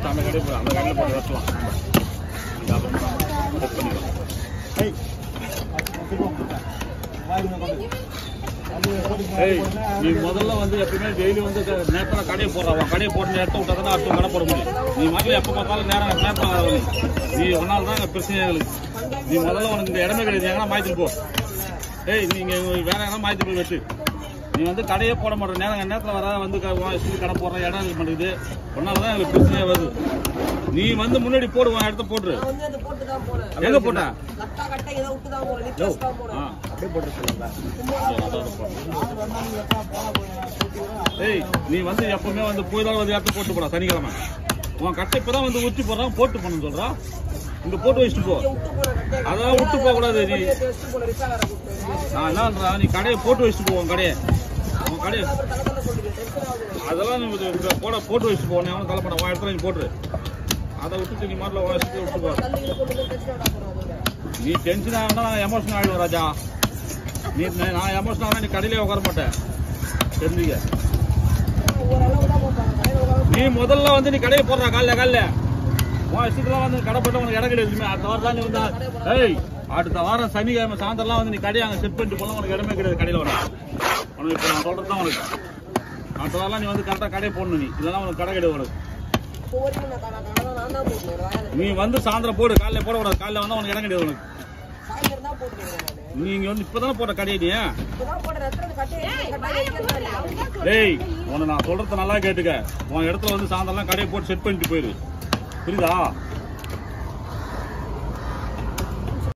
அந்த கடையை போய் அந்த கடையில் போட்டு வச்சலாம். நீ முதல்ல வந்து எப்பவுமே டெய்லி வந்து நேரத்தில் கடையை போடுறான். கடையை போட்டு நேரத்தை விட்டா தான் அடுத்த கடை போட முடியும். நீ மாதிரி எப்போ பார்த்தாலும் நேரத்தில் ஆகாது. நீ ஒன்றால் தான் பிரச்சனை எங்களுக்கு. நீ முதல்ல உனக்கு இந்த இடமே கிடையாது. எங்கன்னா மாற்றிட்டு போ. நீங்கள் வேற எங்கன்னா மாற்றி போய் வச்சு நீ வந்து கடையே போட மாட்டேன். நேரத்தில் வர வந்து கடை போடுற இடம் இது பண்ணுறது ஒன்னால தான் எங்களுக்கு பிரச்சனையே வருது. நீ வந்து முன்னாடி போடுவான் இடத்த போட்டுரு. எங்க போட்ட நீ வந்து எப்பவுமே வந்து போய்தான் வந்து இடத்த போட்டு போடா. சனிக்கிழமை உன் கட்டை இப்பதான் வந்து ஊற்றி போடுறான். போட்டு பண்ணு சொல்றான். இங்க போட்டு வச்சுட்டு போ. அதான் விட்டு போக கூடாது. நீ நான் என்னன்றா நீ கடையை போட்டு வச்சுட்டு போ. உன் கடையை அதெல்லாம் நீ போட்டு வச்சுட்டு போ. எவனும் தலைப்பட உன் இடத்துல நீ போட்டுரு. அதை விட்டுட்டு நீ மாட்டில் விட்டு போ. நீ டென்ஷன் ஆகணும்னா நான் எமோஷனல் ஆகிடுவேன் ராஜா. நான் எமோஷனல் ஆனால் நீ கடையிலே உட்கார மாட்டேன். தெரிஞ்சுக்க. நீ முதல்ல வந்து நீ கடையை போடுறா. காலைல உன் இஷ்டத்துலாம் வந்து கடை போட்டு உனக்கு இடம் கிடையாது. அடுத்த வாரம் தான் நீ வந்து அடுத்த வாரம் சனிக்கிழமை சாயந்தரம்லாம் வந்து நீ கடையை அங்கே செட் பண்ணிட்டு போனால் உனக்கு இடமே கிடையாது. கடையில் வர உனக்கு இப்போ நான் சொல்கிறது தான் உனக்கு. அடுத்த வாரம் நீ வந்து கரெக்டாக கடையை போடணும். நீ இதெல்லாம் உனக்கு கடை கிடையாது உனக்கு. நீ வந்து சாயந்தரம் போடு. காலையில் போடக்கூடாது. காலையில் வந்தால் உனக்கு இடம் கிடையாது உனக்கு. நீங்க வந்து இப்பதானே போட்ட கடையை. உன்னை நான் சொல்றத நல்லா கேட்டுக்க. உன் இடத்துல வந்து சாயந்தரம் கடையை போட்டு செட் பண்ணிட்டு போயிரு. புரியுதா?